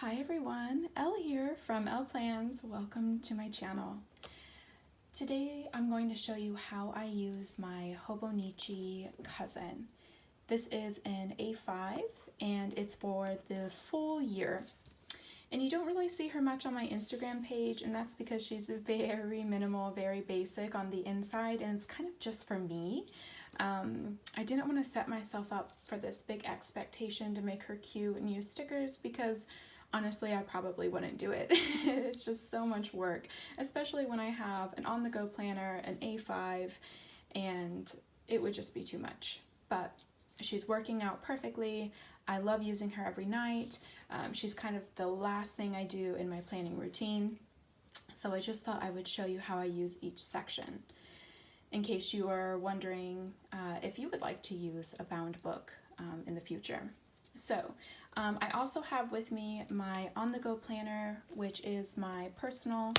Hi everyone, Elle here from Elle Plans. Welcome to my channel. Today I'm going to show you how I use my Hobonichi cousin. This is an A5 and it's for the full year. And you don't really see her much on my Instagram page, and that's because she's very minimal, very basic on the inside, and it's kind of just for me. I didn't want to set myself up for this big expectation to make her cute and use stickers because honestly, I probably wouldn't do it. It's just so much work, especially when I have an on-the-go planner, an A5, and it would just be too much. But she's working out perfectly. I love using her every night. She's kind of the last thing I do in my planning routine. So I just thought I would show you how I use each section, in case you are wondering if you would like to use a bound book in the future. So I also have with me my on-the-go planner, which is my personal.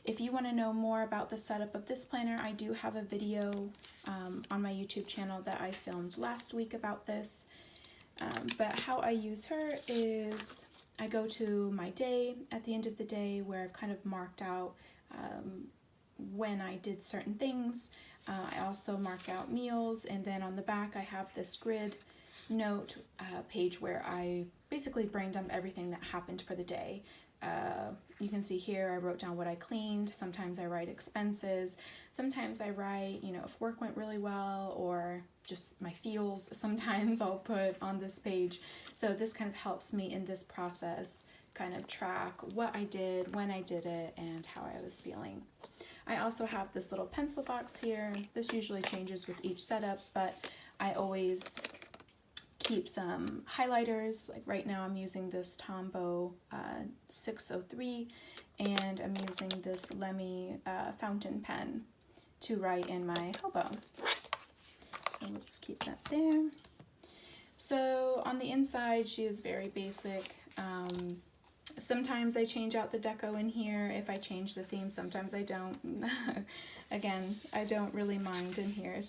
If you want to know more about the setup of this planner, I do have a video on my YouTube channel that I filmed last week about this. But how I use her is I go to my day at the end of the day where I've kind of marked out when I did certain things. I also mark out meals, and then on the back I have this grid note page where I basically brain dump everything that happened for the day. You can see here I wrote down what I cleaned. Sometimes I write expenses. Sometimes I write, if work went really well or just my feels. Sometimes I'll put on this page. So this kind of helps me in this process kind of track what I did, when I did it, and how I was feeling. I also have this little pencil box here. This usually changes with each setup, but I always keep some highlighters. Like right now I'm using this Tombow 603, and I'm using this Lamy fountain pen to write in my Hobo. So we'll just keep that there. So on the inside she is very basic. Sometimes I change out the deco in here if I change the theme. Sometimes I don't. Again, I don't really mind in here.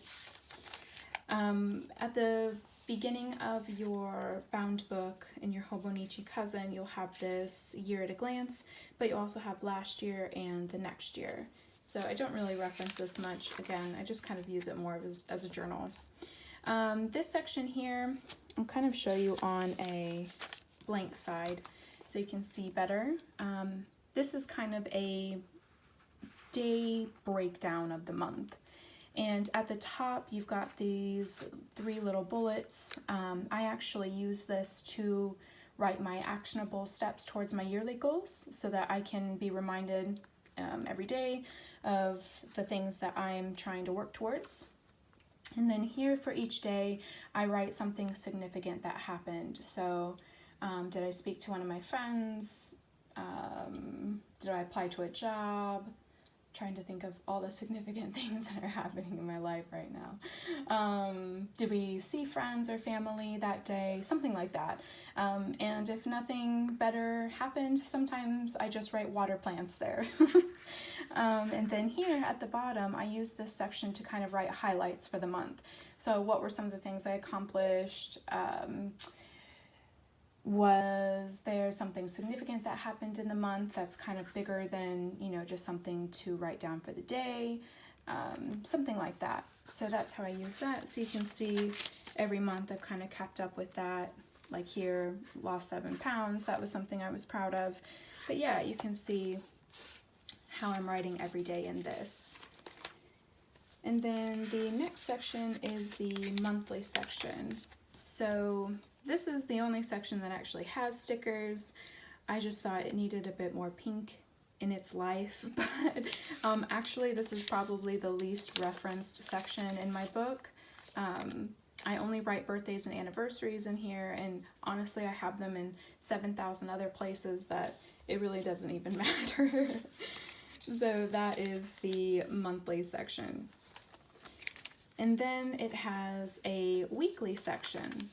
At the beginning of your bound book in your Hobonichi cousin, you'll have this year at a glance, but you also have last year and the next year. So I don't really reference this much. Again, I just kind of use it more as a journal. This section here, I'll kind of show you on a blank side so you can see better. This is kind of a day breakdown of the month. And at the top, you've got these 3 little bullets. I actually use this to write my actionable steps towards my yearly goals so that I can be reminded every day of the things that I'm trying to work towards. And then here for each day, I write something significant that happened. So did I speak to one of my friends? Did I apply to a job? Trying to think of all the significant things that are happening in my life right now. Did we see friends or family that day? Something like that. And if nothing better happened, sometimes I just write water plants there. And then here at the bottom, I use this section to kind of write highlights for the month. So what were some of the things I accomplished? Was there something significant that happened in the month that's kind of bigger than, just something to write down for the day, something like that. So that's how I use that. So you can see every month I've kind of kept up with that. Like here, lost 7 pounds. That was something I was proud of. But yeah, you can see how I'm writing every day in this. And then the next section is the monthly section. So this is the only section that actually has stickers. I just thought it needed a bit more pink in its life, but actually this is probably the least referenced section in my book. I only write birthdays and anniversaries in here, and honestly I have them in 7,000 other places that it really doesn't even matter. So that is the monthly section. And then it has a weekly section.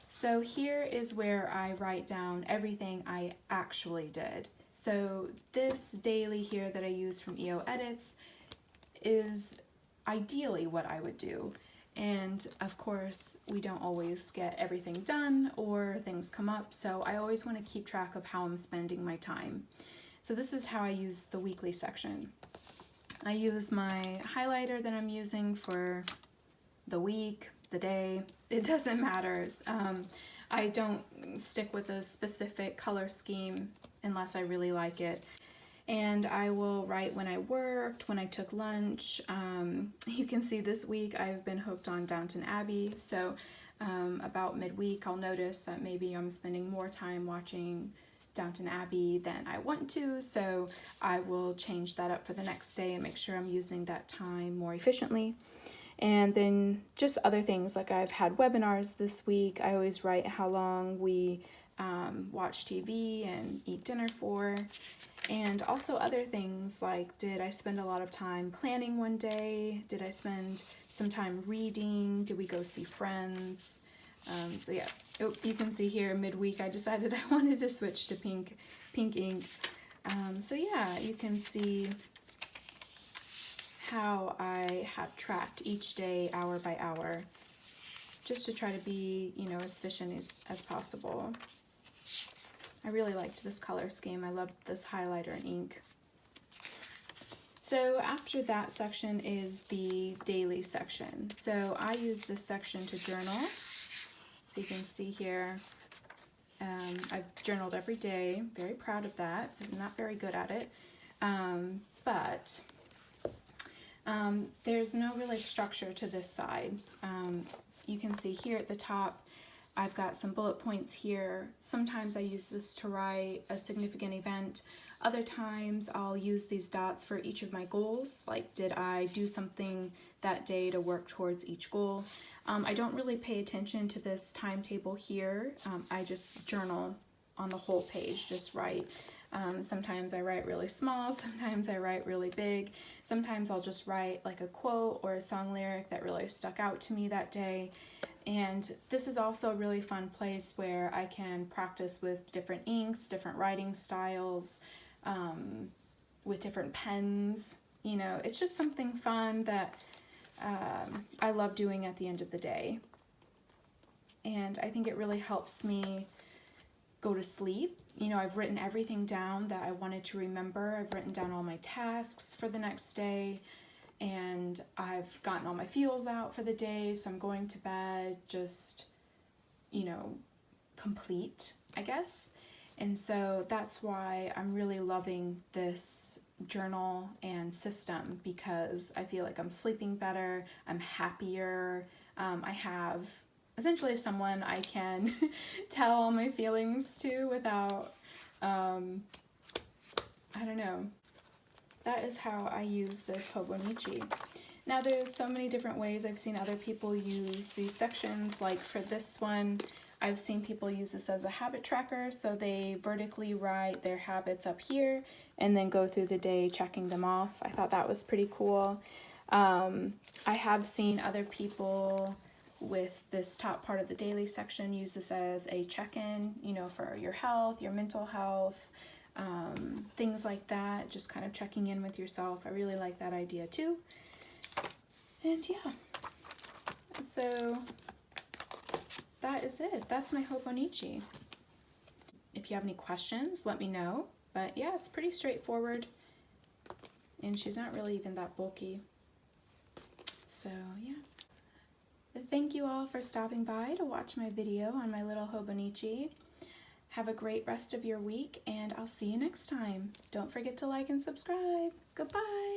So here is where I write down everything I actually did. So this daily here that I use from EOEdits is ideally what I would do. And of course, we don't always get everything done or things come up, so I always want to keep track of how I'm spending my time. So this is how I use the weekly section. I use my highlighter that I'm using for the week, the day, it doesn't matter. I don't stick with a specific color scheme unless I really like it. And I will write when I worked, when I took lunch. You can see this week I've been hooked on Downton Abbey, so about midweek I'll notice that maybe I'm spending more time watching Downton Abbey than I want to, so I will change that up for the next day and make sure I'm using that time more efficiently. And then just other things, like I've had webinars this week. I always write how long we watch TV and eat dinner for. And also other things like, did I spend a lot of time planning one day? Did I spend some time reading? Did we go see friends? So yeah, you can see here midweek I decided I wanted to switch to pink ink. So yeah, you can see how I have tracked each day hour by hour, just to try to be, as efficient as possible. I really liked this color scheme. I loved this highlighter and ink. So after that section is the daily section. So I use this section to journal. So you can see here, I've journaled every day. Very proud of that because I'm not very good at it. But there's no really structure to this side. You can see here at the top, I've got some bullet points here. Sometimes I use this to write a significant event. Other times I'll use these dots for each of my goals, like did I do something that day to work towards each goal. I don't really pay attention to this timetable here. I just journal on the whole page, just write. Sometimes I write really small, sometimes I write really big. Sometimes I'll just write like a quote or a song lyric that really stuck out to me that day. And this is also a really fun place where I can practice with different inks, different writing styles, with different pens. It's just something fun that I love doing at the end of the day. And I think it really helps me go to sleep. I've written everything down that I wanted to remember. I've written down all my tasks for the next day, and I've gotten all my feels out for the day, so I'm going to bed just, complete, I guess. And so that's why I'm really loving this journal and system, because I feel like I'm sleeping better, I'm happier, I have essentially someone I can tell all my feelings to without, I don't know. That is how I use this Hobonichi. Now there's so many different ways I've seen other people use these sections. Like for this one, I've seen people use this as a habit tracker, so they vertically write their habits up here and then go through the day checking them off. I thought that was pretty cool. I have seen other people with this top part of the daily section use this as a check-in, for your health, your mental health, things like that, just kind of checking in with yourself. I really like that idea too. And yeah, so that is it. That's my Hobonichi. If you have any questions, let me know. But yeah, it's pretty straightforward, and she's not really even that bulky. So yeah. Thank you all for stopping by to watch my video on my little Hobonichi. Have a great rest of your week, and I'll see you next time. Don't forget to like and subscribe. Goodbye.